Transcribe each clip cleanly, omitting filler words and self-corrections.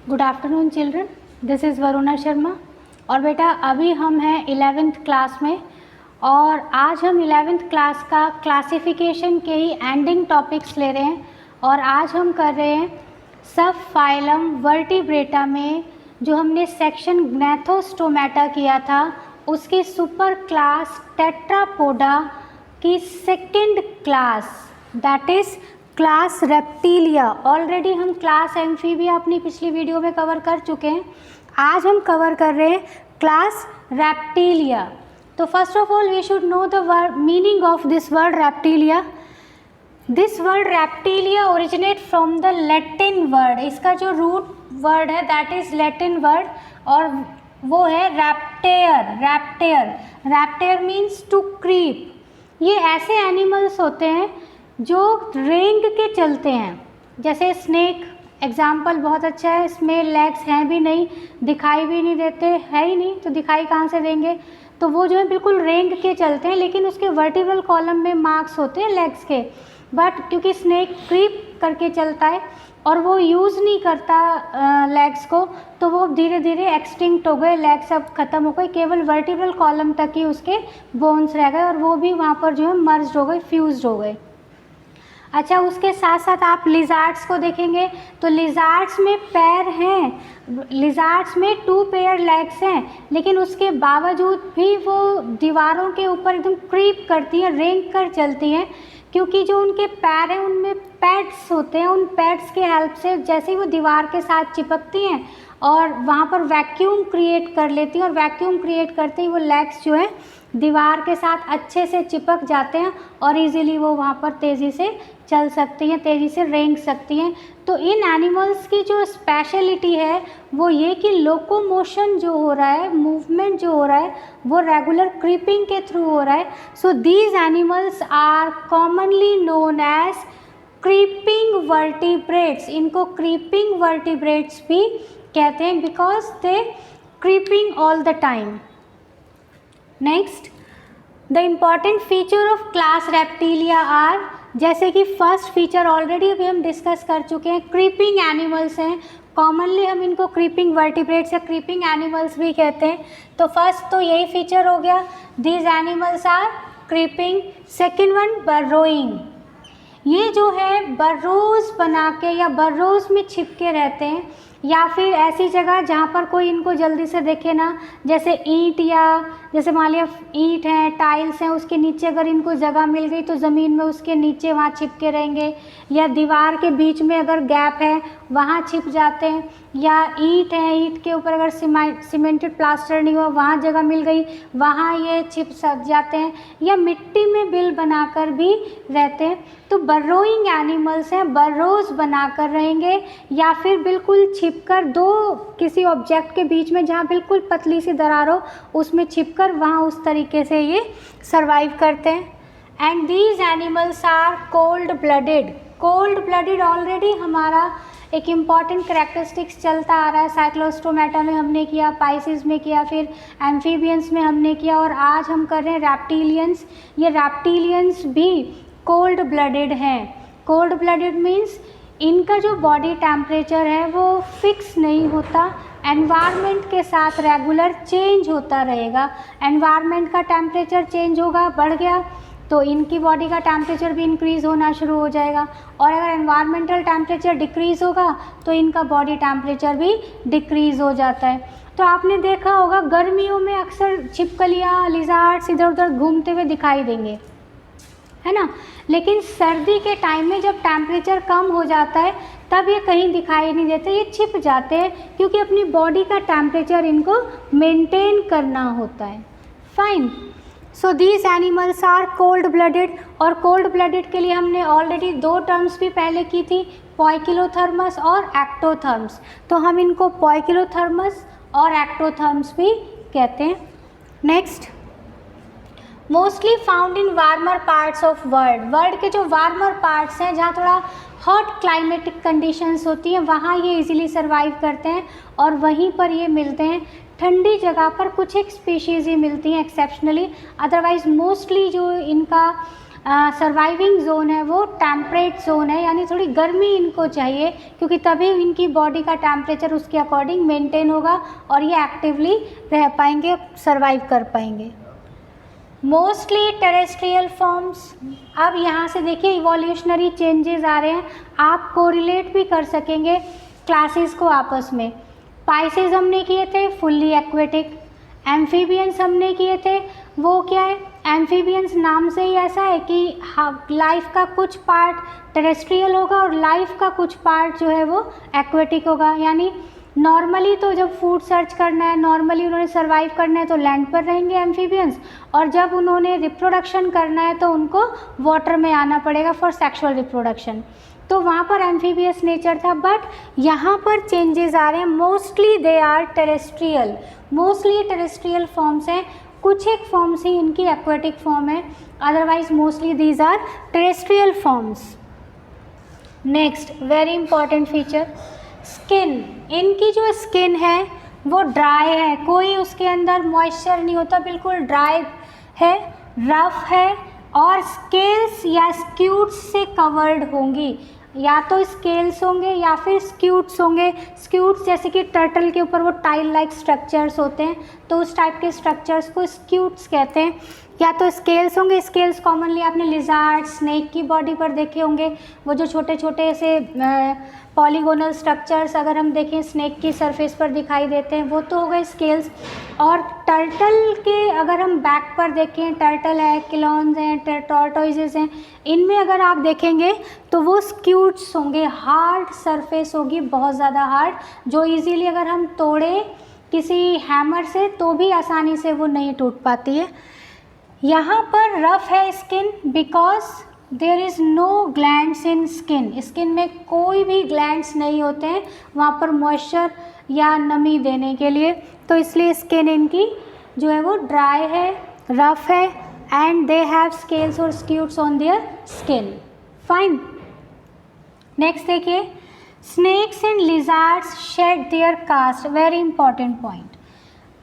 Good afternoon children, this is Varuna Sharma. और बेटा अभी हम हैं 11th क्लास में और आज हम 11th क्लास का क्लासिफिकेशन के ही एंडिंग टॉपिक्स ले रहे हैं। और आज हम कर रहे हैं सब फाइलम वर्टिब्रेटा में जो हमने सेक्शन ग्नैथोस्टोमेटा किया था उसकी सुपर क्लास टेट्रापोडा की second class, that is class reptilia. Already हम क्लास एम्फीबिया अपनी पिछली वीडियो में कवर कर चुके हैं। आज हम कवर कर रहे हैं क्लास रेप्टिलिया। तो first of all we should know the meaning of this word reptilia. This word reptilia originate from the Latin word. इसका जो रूट वर्ड है दैट इज़ लैटिन वर्ड और वो है reptare. Reptare reptare means to creep. ये ऐसे animals होते हैं जो रेंग के चलते हैं, जैसे स्नेक एग्जाम्पल बहुत अच्छा है। इसमें लेग्स हैं भी नहीं, दिखाई भी नहीं देते, है ही नहीं तो दिखाई कहाँ से देंगे। तो वो जो है बिल्कुल रेंग के चलते हैं, लेकिन उसके वर्टिब्रल कॉलम में मार्क्स होते हैं लेग्स के। बट क्योंकि स्नेक क्रीप करके चलता है और वो यूज़ नहीं करता लेग्स को, तो वो धीरे धीरे एक्सटिंक्ट हो गए, लेग्स अब ख़त्म हो गए, केवल वर्टिब्रल कॉलम तक ही उसके बोन्स रह गए और वो भी वहाँ पर जो है मर्ज हो गए, फ्यूज्ड हो गए। अच्छा, उसके साथ साथ आप लिजार्ड्स को देखेंगे तो लिजार्ड्स में पैर हैं, लिजार्ड्स में 2 पेयर लेग्स हैं, लेकिन उसके बावजूद भी वो दीवारों के ऊपर एकदम क्रीप करती हैं, रेंग कर चलती हैं, क्योंकि जो उनके पैर हैं उनमें पैड्स होते हैं। उन पैड्स के हेल्प से जैसे ही वो दीवार के साथ चिपकती हैं और वहाँ पर वैक्यूम क्रिएट कर लेती हैं और वैक्यूम क्रिएट करते ही वो लेग्स जो है दीवार के साथ अच्छे से चिपक जाते हैं और इजीली वो वहाँ पर तेज़ी से चल सकती हैं, तेज़ी से रेंग सकती हैं। तो इन एनिमल्स की जो स्पेशलिटी है वो ये कि लोकोमोशन जो हो रहा है, मूवमेंट जो हो रहा है वो रेगुलर क्रीपिंग के थ्रू हो रहा है। So these animals are commonly known as creeping vertebrates. इनको क्रीपिंग वर्टिब्रेट्स भी कहते हैं because they creeping all the time. Next, the important feature of class reptilia are, जैसे कि फर्स्ट फीचर ऑलरेडी अभी हम डिस्कस कर चुके हैं, क्रीपिंग एनिमल्स हैं। कॉमनली हम इनको क्रीपिंग वर्टिब्रेट्स या क्रीपिंग एनिमल्स भी कहते हैं। तो फर्स्ट तो यही फीचर हो गया, these animals are creeping. Second one, burrowing. ये जो है बर्रोज बना के या बर्रोज में छिपके रहते हैं या फिर ऐसी जगह जहाँ पर कोई इनको जल्दी से देखे ना, जैसे ईंट या जैसे मान लिया ईंट हैं, टाइल्स हैं, उसके नीचे अगर इनको जगह मिल गई तो ज़मीन में उसके नीचे वहाँ छिपके रहेंगे, या दीवार के बीच में अगर गैप है वहाँ छिप जाते हैं, या ईंट है, ईंट के ऊपर अगर सीमेंटेड प्लास्टर नहीं हुआ वहाँ जगह मिल गई वहाँ ये छिप जाते हैं, या मिट्टी में बिल बनाकर भी रहते हैं। तो बर्रोइंग एनिमल्स हैं, बर्रोज बनाकर रहेंगे या फिर बिल्कुल छिपकर दो किसी ऑब्जेक्ट के बीच में जहाँ बिल्कुल पतली सी दरार हो उसमें छिपकर वहाँ उस तरीके से ये सरवाइव करते हैं। And these animals are cold blooded. Cold blooded already हमारा एक इम्पॉर्टेंट करेक्टरिस्टिक्स चलता आ रहा है। साइक्लोस्टोमेटा में हमने किया, पाइसिस में किया, फिर एम्फीबियंस में हमने किया और आज हम कर रहे हैं रैप्टिलियंस। ये रैप्टिलियंस भी कोल्ड ब्लडेड हैं। कोल्ड ब्लडेड मीन्स इनका जो बॉडी टेम्परेचर है वो फिक्स नहीं होता, एनवायरनमेंट के साथ रेगुलर चेंज होता रहेगा। एनवायरनमेंट का टेम्परेचर चेंज होगा, बढ़ गया तो इनकी बॉडी का टेम्परेचर भी इंक्रीज़ होना शुरू हो जाएगा, और अगर एनवायरमेंटल टेम्परेचर डिक्रीज़ होगा तो इनका बॉडी टेम्परेचर भी डिक्रीज़ हो जाता है। तो आपने देखा होगा गर्मियों में अक्सर छिपकलियाँ, लिजार्ड्स इधर उधर घूमते हुए दिखाई देंगे, है ना, लेकिन सर्दी के टाइम में जब टेम्परेचर कम हो जाता है तब ये कहीं दिखाई नहीं देते, ये छिप जाते हैं क्योंकि अपनी बॉडी का टेम्परेचर इनको मेंटेन करना होता है। Fine. So these animals are cold blooded. और कोल्ड ब्लडेड के लिए हमने ऑलरेडी 2 टर्म्स भी पहले की थी, पोइकिलोथर्मस और एक्टोथर्म्स। तो हम इनको पोइकिलोथर्मस और एक्टोथर्म्स भी कहते हैं। Next, mostly found in warmer parts of world के जो वार्मर पार्ट्स हैं जहाँ थोड़ा हॉट क्लाइमेटिक कंडीशंस होती हैं वहाँ ये इजीली सरवाइव करते हैं और वहीं पर ये मिलते हैं। ठंडी जगह पर कुछ एक स्पीशीज़ ही मिलती हैं एक्सेप्शनली, अदरवाइज़ मोस्टली जो इनका सर्वाइविंग जोन है वो टेम्परेट जोन है, यानी थोड़ी गर्मी इनको चाहिए, क्योंकि तभी इनकी बॉडी का टेम्परेचर उसके अकॉर्डिंग मेंटेन होगा और ये एक्टिवली रह पाएंगे, सर्वाइव कर पाएंगे। Mostly terrestrial forms. अब यहाँ से देखिए इवोल्यूशनरी चेंजेस आ रहे हैं, आप कोरिलेट भी कर सकेंगे क्लासेस को आपस में। पाइसेस हमने किए थे फुल्ली एक्वेटिक, एम्फीबियंस हमने किए थे वो क्या है, एम्फीबियंस नाम से ही ऐसा है कि लाइफ का कुछ पार्ट टेरेस्ट्रियल होगा और लाइफ का कुछ पार्ट जो है वो एक्वेटिक होगा। यानी नॉर्मली तो जब फूड सर्च करना है, नॉर्मली उन्होंने सर्वाइव करना है तो लैंड पर रहेंगे एम्फीबियंस, और जब उन्होंने रिप्रोडक्शन करना है तो उनको वाटर में आना पड़ेगा फॉर सेक्सुअल रिप्रोडक्शन, तो वहाँ पर एम्फीबियस नेचर था। बट यहाँ पर चेंजेस आ रहे हैं, mostly they are terrestrial, mostly terrestrial forms हैं, कुछ एक फॉर्म्स ही इनकी एक्वेटिक फॉर्म है, otherwise mostly these are terrestrial forms. Next very important feature, skin. इनकी जो स्किन है वो ड्राई है, कोई उसके अंदर मॉइस्चर नहीं होता, बिल्कुल ड्राई है, रफ है, और स्केल्स या स्क्यूट्स से कवर्ड होंगी, या तो स्केल्स होंगे या फिर स्क्यूट्स होंगे। स्क्यूट्स जैसे कि टर्टल के ऊपर वो टाइल लाइक स्ट्रक्चर्स होते हैं, तो उस टाइप के स्ट्रक्चर्स को स्क्यूट्स कहते हैं, या तो स्केल्स होंगे। स्केल्स कॉमनली आपने लिजार्ड, स्नेक की बॉडी पर देखे होंगे, वो जो छोटे छोटे से पॉलीगोनल स्ट्रक्चर्स अगर हम देखें स्नेक की सरफेस पर दिखाई देते हैं, वो तो हो गए स्केल्स। और टर्टल के अगर हम बैक पर देखें, टर्टल है, किलॉन्स हैं, टॉर्टोइजेस हैं, इनमें अगर आप देखेंगे तो वो स्क्यूट्स होंगे, हार्ड सरफेस होगी, बहुत ज़्यादा हार्ड, जो इजीली अगर हम तोड़े किसी हैमर से तो भी आसानी से वो नहीं टूट पाती है। यहाँ पर रफ है skin because there is no glands in skin, skin में कोई भी ग्लैंड्स नहीं होते हैं वहाँ पर मॉइस्चर या नमी देने के लिए, तो इसलिए स्किन इनकी जो है वो ड्राई है, रफ है, एंड दे हैव स्केल्स और scutes on their skin. Fine. Next देखिए, snakes and lizards shed their cast, very important point.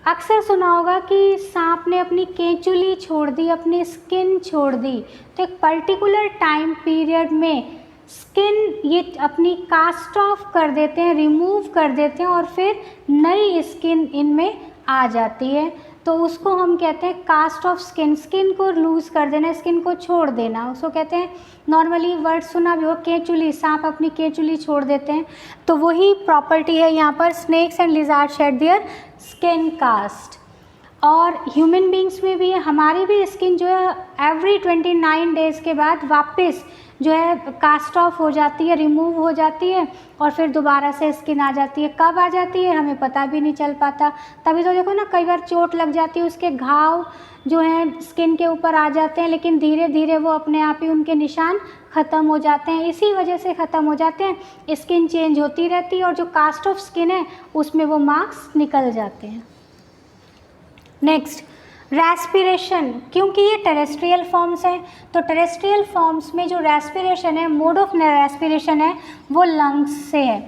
अक्सर सुना होगा कि सांप ने अपनी केंचुली छोड़ दी, अपनी स्किन छोड़ दी, तो एक पर्टिकुलर टाइम पीरियड में स्किन ये अपनी कास्ट ऑफ कर देते हैं, रिमूव कर देते हैं, और फिर नई स्किन इनमें आ जाती है, तो उसको हम कहते हैं कास्ट ऑफ स्किन। स्किन को लूज़ कर देना, स्किन को छोड़ देना, उसको कहते हैं, नॉर्मली वर्ड सुना भी हो, केंचुली, सांप अपनी केंचुली छोड़ देते हैं, तो वही प्रॉपर्टी है यहाँ पर, snakes and lizard shed their skin cast. और ह्यूमन बींग्स में भी है, हमारी भी स्किन जो है एवरी 29 डेज़ के बाद वापस जो है कास्ट ऑफ हो जाती है, रिमूव हो जाती है, और फिर दोबारा से स्किन आ जाती है। कब आ जाती है हमें पता भी नहीं चल पाता, तभी तो देखो ना कई बार चोट लग जाती है, उसके घाव जो हैं स्किन के ऊपर आ जाते हैं, लेकिन धीरे धीरे वो अपने आप ही उनके निशान ख़त्म हो जाते हैं, इसी वजह से ख़त्म हो जाते हैं, स्किन चेंज होती रहती है और जो कास्ट ऑफ स्किन है उसमें वो मार्क्स निकल जाते हैं। नेक्स्ट, रेस्पिरेशन, क्योंकि ये टेरेस्ट्रियल फॉर्म्स हैं, तो टेरेस्ट्रियल फॉर्म्स में जो रेस्पिरेशन है, मोड ऑफ रेस्पिरेशन है वो लंग्स से है।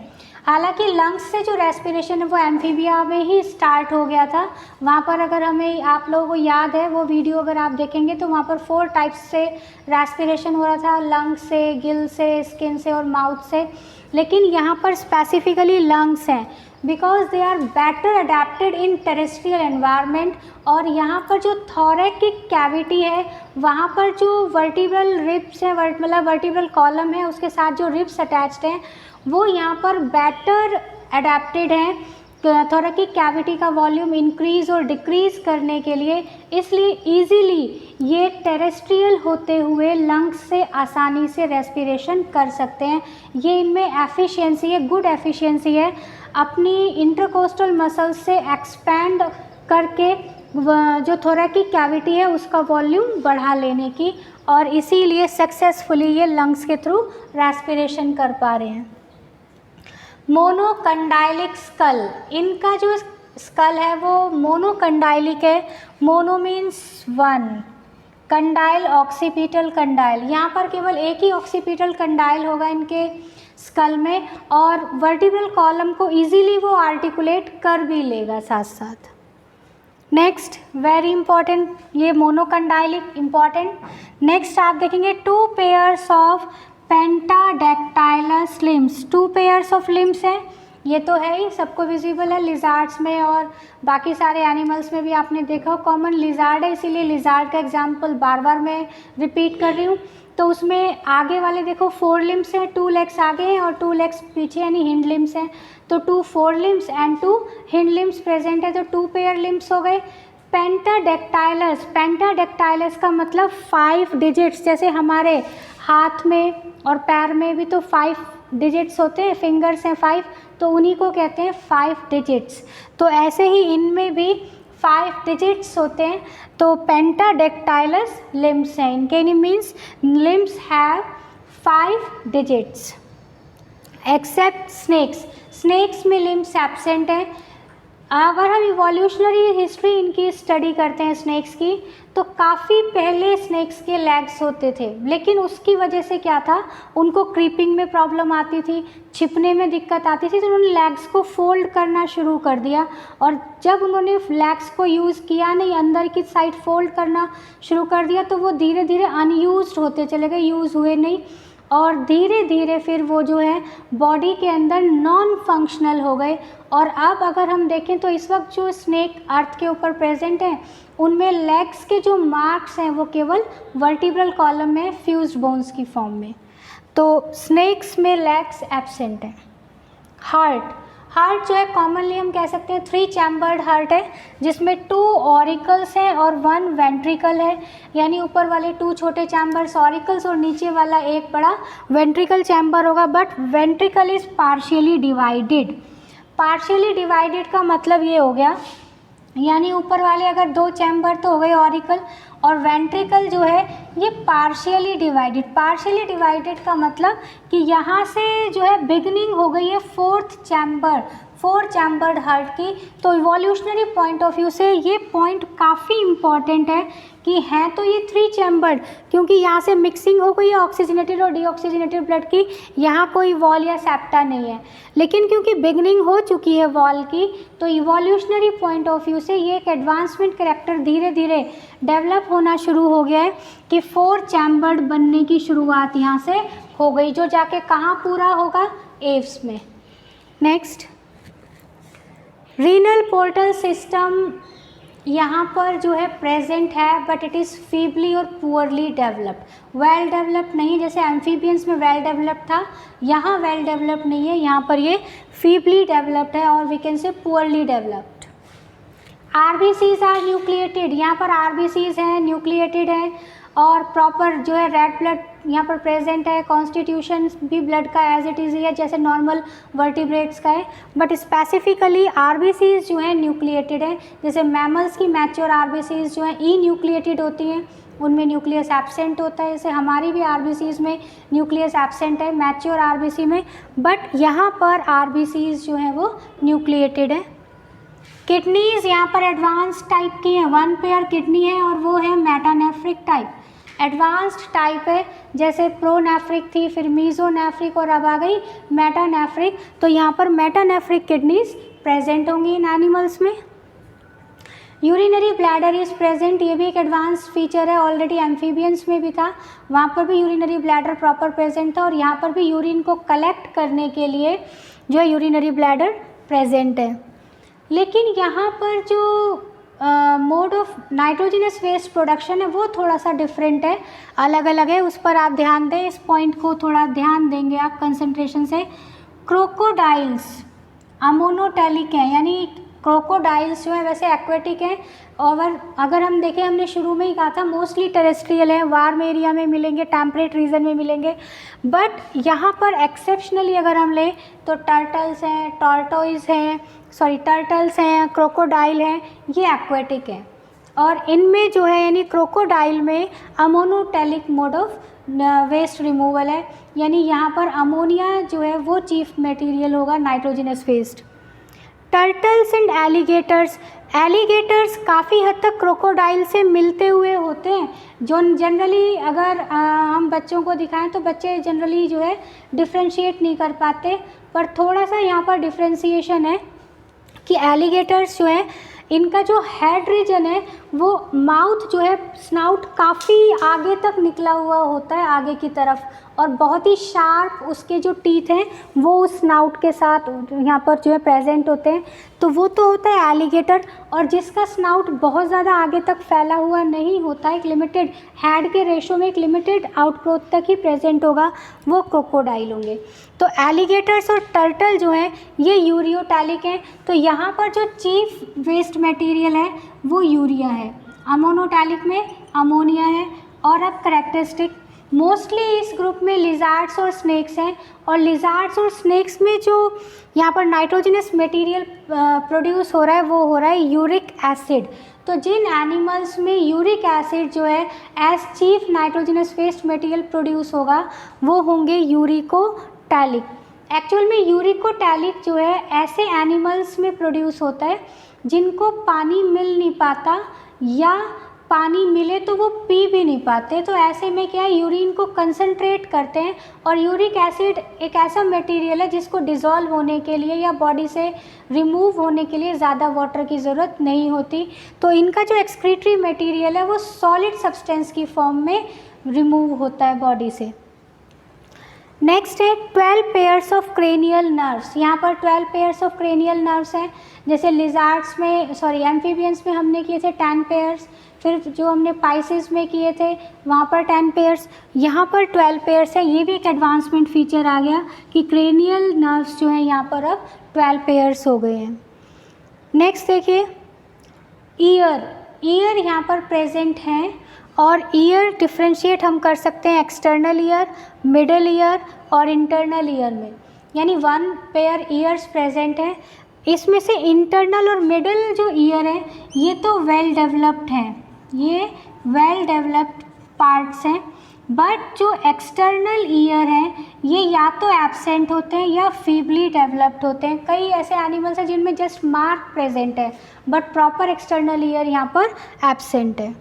हालांकि लंग्स से जो रेस्पिरेशन है वो एम्फीबिया में ही स्टार्ट हो गया था, वहाँ पर अगर हमें आप लोगों को याद है वो वीडियो अगर आप देखेंगे तो वहाँ पर 4 टाइप्स से रेस्पिरेशन हो रहा था, लंग्स से, गिल से, स्किन से और माउथ से, लेकिन यहाँ पर स्पेसिफिकली लंग्स हैं because they are better adapted in terrestrial environment. और यहाँ पर जो थोरैकिक कैविटी है वहाँ पर जो वर्टिब्रल रिब्स हैं, मतलब वर्टिब्रल कॉलम है, उसके साथ जो रिब्स अटैच्ड हैं वो यहाँ पर बेटर अडेप्टेड हैं थोरैकिक कैविटी का वॉल्यूम इंक्रीज़ और डिक्रीज़ करने के लिए, इसलिए इजीली ये टेरेस्ट्रियल होते हुए लंग्स से आसानी से रेस्पिरेशन कर सकते हैं। ये इनमें एफिशिएंसी है, गुड एफिशिएंसी है अपनी इंटरकोस्टल मसल्स से एक्सपैंड करके जो थोरैकिक कैविटी है उसका वॉल्यूम बढ़ा लेने की, और इसीलिए सक्सेसफुली ये लंग्स के थ्रू रेस्पिरेशन कर पा रहे हैं। मोनोकंडाइलिक स्कल, इनका जो स्कल है वो मोनोकंडाइलिक है, mono means 1, condyle occipital condyle, यहाँ पर केवल एक ही ऑक्सीपिटल कंडाइल होगा इनके स्कल में, और वर्टिब्रल कॉलम को इजीली वो आर्टिकुलेट कर भी लेगा साथ साथ। नेक्स्ट वेरी इंपॉर्टेंट, ये मोनोकंडाइलिक इंपॉर्टेंट। नेक्स्ट आप देखेंगे 2 pairs of pentadactylous limbs. 2 pairs of limbs हैं, ये तो है ही, सबको विजिबल है लिजार्ड्स में और बाकी सारे एनिमल्स में भी आपने देखा। कॉमन लिजार्ड है, इसीलिए लिजार्ड का एग्जाम्पल बार बार मैं रिपीट कर रही हूँ। तो उसमें आगे वाले देखो 4 लिम्स हैं, 2 लेग्स आगे हैं और 2 लेग्स पीछे यानी हिंड लिम्स हैं। तो 2 4 limbs and 2 hind limbs present है, तो 2 पेयर लिम्स हो गए। पेंटाडेक्टाइलस, पेंटाडेक्टाइलस का मतलब 5 डिजिट्स, जैसे हमारे हाथ में और पैर में भी तो 5 डिजिट्स होते हैं, फिंगर्स हैं 5, तो उन्हीं को कहते हैं 5 डिजिट्स। तो ऐसे ही इनमें भी 5 डिजिट्स होते हैं, तो पेंटाडेक्टाइलस लिम्स हैं इनके। Means limbs have 5 digits except snakes. Snakes में लिम्स एब्सेंट है। अगर हम इवोल्यूशनरी हिस्ट्री इनकी स्टडी करते हैं स्नेक्स की, तो काफ़ी पहले स्नेक्स के लेग्स होते थे, लेकिन उसकी वजह से क्या था, उनको क्रीपिंग में प्रॉब्लम आती थी, छिपने में दिक्कत आती थी, तो उन्होंने लेग्स को फोल्ड करना शुरू कर दिया। और जब उन्होंने लेग्स को यूज़ किया नहीं, अंदर की साइड फोल्ड करना शुरू कर दिया, तो वो धीरे धीरे अनयूज्ड होते चले गए, यूज़ हुए नहीं, और धीरे धीरे फिर वो जो है बॉडी के अंदर नॉन फंक्शनल हो गए। और अब अगर हम देखें तो इस वक्त जो स्नेक अर्थ के ऊपर प्रेजेंट हैं, उनमें लेग्स के जो मार्क्स हैं वो केवल वर्टिब्रल कॉलम में फ्यूज्ड बोन्स की फॉर्म में। तो स्नेक्स में लेग्स एब्सेंट है। हार्ट, हार्ट जो है कॉमनली हम कह सकते हैं 3 चैम्बर्ड हार्ट है, जिसमें 2 ऑरिकल्स हैं और 1 वेंट्रिकल है, यानी ऊपर वाले 2 छोटे चैम्बर्स ऑरिकल्स और नीचे वाला एक बड़ा वेंट्रिकल चैम्बर होगा। But ventricle is partially divided. Partially divided का मतलब ये हो गया, यानी ऊपर वाले अगर 2 चैम्बर तो हो गए ऑरिकल, और वेंट्रिकल जो है ये पार्शियली डिवाइडेड। पार्शियली डिवाइडेड का मतलब कि यहाँ से जो है बिगनिंग हो गई है 4th चैम्बर, 4 चैम्बर्ड हार्ट की। तो इवोल्यूशनरी पॉइंट ऑफ व्यू से ये पॉइंट काफ़ी इम्पॉर्टेंट है कि हैं तो ये 3 चैम्बर्ड, क्योंकि यहाँ से मिक्सिंग हो गई है ऑक्सीजनेटेड और डीऑक्सीजनेटेड ब्लड की, यहाँ कोई वॉल या सेप्टा नहीं है। लेकिन क्योंकि बिगनिंग हो चुकी है वॉल की, तो इवोल्यूशनरी पॉइंट ऑफ व्यू से ये एक एडवांसमेंट कैरेक्टर धीरे धीरे डेवलप होना शुरू हो गया है कि 4 चैम्बर्ड बनने की शुरुआत यहाँ से हो गई, जो जाके कहाँ पूरा होगा, एव्स में। नेक्स्ट, रीनल पोर्टल सिस्टम यहाँ पर जो है प्रेजेंट है, बट इट इज़ फीबली और पुअरली डेवलप्ड। वेल डेवलप्ड नहीं, जैसे एम्फीबियंस में वेल डेवलप्ड था, यहाँ वेल डेवलप्ड नहीं है, यहाँ पर ये फीबली डेवलप्ड है, और we can say poorly developed. RBCs are nucleated, यहाँ पर आरबीसीज हैं, न्यूक्लिएटेड हैं, और प्रॉपर जो है रेड ब्लड यहाँ पर प्रेजेंट है। कॉन्स्टिट्यूशन भी ब्लड का एज इट इज़ ही है, जैसे नॉर्मल वर्टिब्रेट्स का है, बट स्पेसिफिकली आरबीसीज जो है न्यूक्लिएटेड है। जैसे मैमल्स की मैच्योर आरबीसीज जो है ई न्यूक्लिएटेड होती हैं, उनमें न्यूक्लियस एब्सेंट होता है। जैसे हमारी भी आरबीसीज में न्यूक्लियस एब्सेंट है मैच्योर आरबीसी में, बट यहाँ पर आरबीसीज जो है वो न्यूक्लिएटेड है। किडनीज यहाँ पर एडवांस टाइप की है, 1 पेयर किडनी है और वो है मेटानेफ्रिक टाइप, एडवांस्ड टाइप है। जैसे प्रोनेफ्रिक थी, फिर मीजोनेफ्रिक, और अब आ गई मेटानेफ्रिक। तो यहाँ पर मेटानेफ्रिक किडनीज प्रेजेंट होंगी इन एनिमल्स में। यूरिनरी ब्लैडर इज प्रेजेंट, ये भी एक एडवांस फीचर है, ऑलरेडी एम्फीबियंस में भी था, वहाँ पर भी यूरिनरी ब्लैडर प्रॉपर प्रेजेंट था, और यहाँ पर भी यूरिन को कलेक्ट करने के लिए जो है यूरिनरी ब्लैडर प्रेजेंट है। लेकिन यहाँ पर जो mode of nitrogenous waste production है वो थोड़ा सा डिफरेंट है, अलग अलग है, उस पर आप ध्यान दें, इस पॉइंट को थोड़ा ध्यान देंगे आप कंसंट्रेशन से। क्रोकोडाइल्स अमोनोटेलिक हैं, यानी क्रोकोडाइल्स जो है वैसे एक्वेटिक हैं, और अगर हम देखें, हमने शुरू में ही कहा था मोस्टली टेरेस्ट्रियल हैं, वार्म एरिया में मिलेंगे, टेम्परेट रीजन में मिलेंगे। बट यहाँ पर एक्सेप्शनली अगर हम लें तो टर्टल्स हैं, टॉर्टोइज हैं, टर्टल्स हैं, क्रोकोडाइल हैं, ये एक्वेटिक हैं। और इनमें जो है यानी क्रोकोडाइल में ammonotelic mode of waste removal है, यानी यहाँ पर अमोनिया जो है वो चीफ मटेरियल होगा nitrogenous waste. Turtles and alligators, alligators काफ़ी हद तक क्रोकोडाइल से मिलते हुए होते हैं, जो जनरली अगर हम बच्चों को दिखाएं तो बच्चे जनरली जो है डिफ्रेंशिएट नहीं कर पाते, पर थोड़ा सा यहाँ पर डिफ्रेंशिएशन है कि एलिगेटर्स जो है इनका जो हेड रीजन है वो माउथ जो है, स्नाउट काफ़ी आगे तक निकला हुआ होता है आगे की तरफ, और बहुत ही शार्प उसके जो टीथ हैं वो उस स्नाउट के साथ यहाँ पर जो है प्रेजेंट होते हैं। तो वो तो होता है एलिगेटर, और जिसका स्नाउट बहुत ज़्यादा आगे तक फैला हुआ नहीं होता है, एक लिमिटेड हेड के रेशो में एक लिमिटेड आउटग्रोथ तक ही प्रेजेंट होगा, वो क्रोकोडाइल होंगे। तो एलिगेटर्स और टर्टल जो हैं ये यूरियोटैलिक हैं। तो यहाँ पर जो चीफ वेस्ट मटेरियल है वो यूरिया है, अमोनोटैलिक में अमोनिया है। और अब करेक्टरिस्टिक, मोस्टली इस ग्रुप में लिजार्ड्स और स्नेक्स हैं, और लिजार्ड्स और स्नेक्स में जो यहाँ पर नाइट्रोजनस मटेरियल प्रोड्यूस हो रहा है वो हो रहा है यूरिक एसिड। तो जिन एनिमल्स में यूरिक एसिड जो है as chief nitrogenous waste material produce होगा वो होंगे यूरिकोटैलिक। एक्चुअल में यूरिकोटैलिक जो है ऐसे एनिमल्स में प्रोड्यूस होता है जिनको पानी मिल नहीं पाता, या पानी मिले तो वो पी भी नहीं पाते। तो ऐसे में क्या है, यूरिन को कंसंट्रेट करते हैं, और यूरिक एसिड एक ऐसा मटेरियल है जिसको डिज़ोल्व होने के लिए या बॉडी से रिमूव होने के लिए ज़्यादा वाटर की ज़रूरत नहीं होती। तो इनका जो एक्सक्रीटरी मटेरियल है वो सॉलिड सब्सटेंस की फॉर्म में रिमूव होता है बॉडी से। नेक्स्ट है 12 पेयर्स ऑफ क्रेनियल नर्व्स। यहाँ पर 12 पेयर्स ऑफ क्रेनियल नर्व्स हैं। जैसे लिजार्ड्स में, एम्फीबियंस में हमने किए थे 10 पेयर्स, फिर जो हमने पाइसेस में किए थे वहाँ पर 10 पेयर्स, यहाँ पर 12 पेयर्स है। ये भी एक एडवांसमेंट फीचर आ गया कि क्रेनियल नर्व्स जो हैं यहाँ पर अब 12 पेयर्स हो गए हैं। नेक्स्ट देखिए ईयर यहाँ पर प्रेजेंट हैं, और ईयर डिफ्रेंशिएट हम कर सकते हैं एक्सटर्नल ईयर, मिडल ईयर और इंटरनल ईयर में, यानी 1 पेयर ईयर्स प्रेजेंट है। इसमें से इंटरनल और मिडल जो ईयर है ये तो वेल डेवलप्ड हैं, ये वेल डेवलप्ड पार्ट्स हैं, बट जो एक्सटर्नल ईयर हैं ये या तो एब्सेंट होते हैं या फीबली डेवलप्ड होते हैं। कई ऐसे एनिमल्स हैं जिनमें जस्ट मार्क प्रेजेंट है बट प्रॉपर एक्सटर्नल ईयर यहाँ पर एब्सेंट है।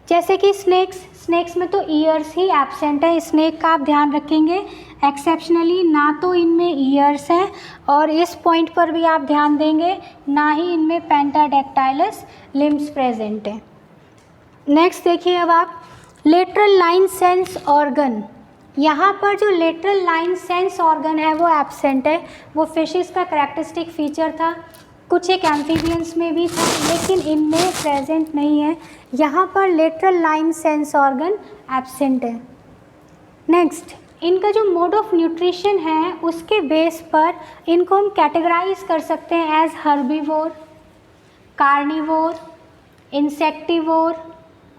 जैसे कि स्नेक्स में तो ईयर्स ही एब्सेंट है। स्नेक का आप ध्यान रखेंगे, एक्सेप्शनली ना तो इनमें ईयर्स हैं, और इस पॉइंट पर भी आप ध्यान देंगे ना ही इनमें पेंटाडेक्टाइलस लिम्स प्रेजेंट है। नेक्स्ट देखिए अब आप लेटरल लाइन सेंस ऑर्गन। यहाँ पर जो लेटरल लाइन सेंस ऑर्गन है वो एब्सेंट है। वो फिशेस का करेक्टरिस्टिक फीचर था, कुछ एक एम्फीबियंस में भी था, लेकिन इनमें प्रेजेंट नहीं है। यहाँ पर lateral line sense organ absent है। नेक्स्ट, इनका जो मोड ऑफ न्यूट्रिशन है उसके बेस पर इनको हम कैटेगराइज कर सकते हैं एज हर्बीवोर, कार्निवोर, इंसेक्टिवोर,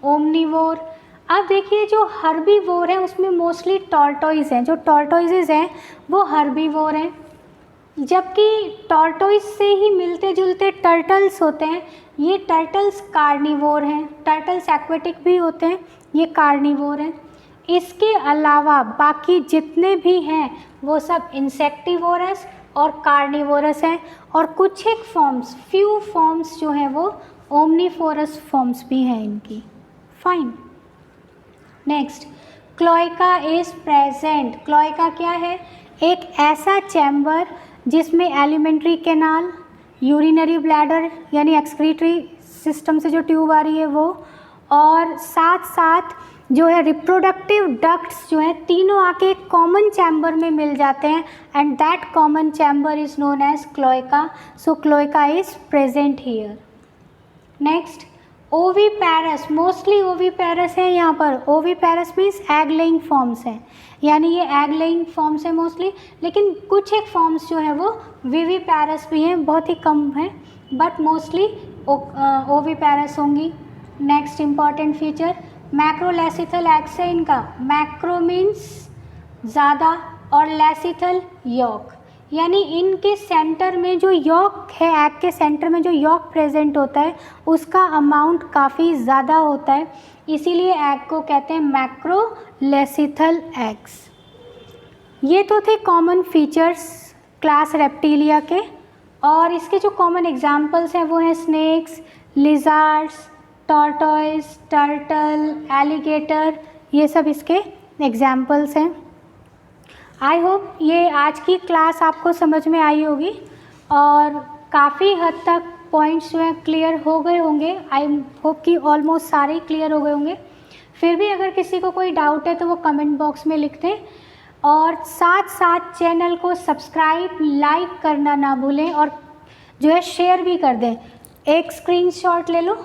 ओमनीवोर। अब देखिए जो हर्बीवोर है उसमें मोस्टली टॉर्टोइज हैं, जो टॉर्टोइजेज हैं वो हर्बीवोर हैं, जबकि टॉर्टोइज से ही मिलते जुलते टर्टल्स होते हैं, ये टर्टल्स कार्निवोर हैं। टर्टल्स एक्वेटिक भी होते हैं, ये कार्निवोर हैं। इसके अलावा बाकी जितने भी हैं वो सब इंसेक्टिवोरस और कार्निवोरस हैं, और कुछ एक फॉर्म्स, फ्यू फॉर्म्स जो हैं वो ओमनीफोरस फॉर्म्स भी हैं इनकी। Fine. Next, cloaca is present. Cloaca क्या है? एक ऐसा चैम्बर जिसमें एलिमेंट्री कैनाल, यूरिनरी ब्लैडर यानी एक्सक्रीटरी सिस्टम से जो ट्यूब आ रही है वो, और साथ साथ जो है रिप्रोडक्टिव डक्ट्स जो है, तीनों आके एक कॉमन चैम्बर में मिल जाते हैं, and that common chamber is known as cloaca. So cloaca is present here. Next, oviparous. Mostly oviparous है यहाँ पर। Oviparous means egg laying forms हैं, यानी ये एग लेइंग फॉर्म्स है मोस्टली, लेकिन कुछ एक फॉर्म्स जो है वो विविपैरस भी हैं, बहुत ही कम है, बट मोस्टली ओवीपैरस होंगी। नेक्स्ट इंपॉर्टेंट फीचर, मैक्रोलेसिथल एग्स है इनका। मैक्रो मीन्स ज़्यादा और लेसिथल यॉक, यानी इनके सेंटर में जो यॉक है, एग के सेंटर में जो यॉक प्रेजेंट होता है उसका अमाउंट काफ़ी ज़्यादा होता है, इसीलिए एग को कहते हैं मैक्रोलेसिथल एग्स। ये तो थे कॉमन फीचर्स क्लास रेप्टिलिया के, और इसके जो कॉमन एग्जाम्पल्स हैं वो हैं snakes, lizards, tortoise, turtle, alligator, ये सब इसके एग्जाम्पल्स हैं। आई होप ये आज की क्लास आपको समझ में आई होगी और काफ़ी हद तक पॉइंट्स जो हैं क्लियर हो गए होंगे। आई होप कि ऑलमोस्ट सारे क्लियर हो गए होंगे। फिर भी अगर किसी को कोई डाउट है तो वो कमेंट बॉक्स में लिख दें, और साथ साथ चैनल को सब्सक्राइब लाइक करना ना भूलें, और जो है शेयर भी कर दें। एक स्क्रीनशॉट ले लो।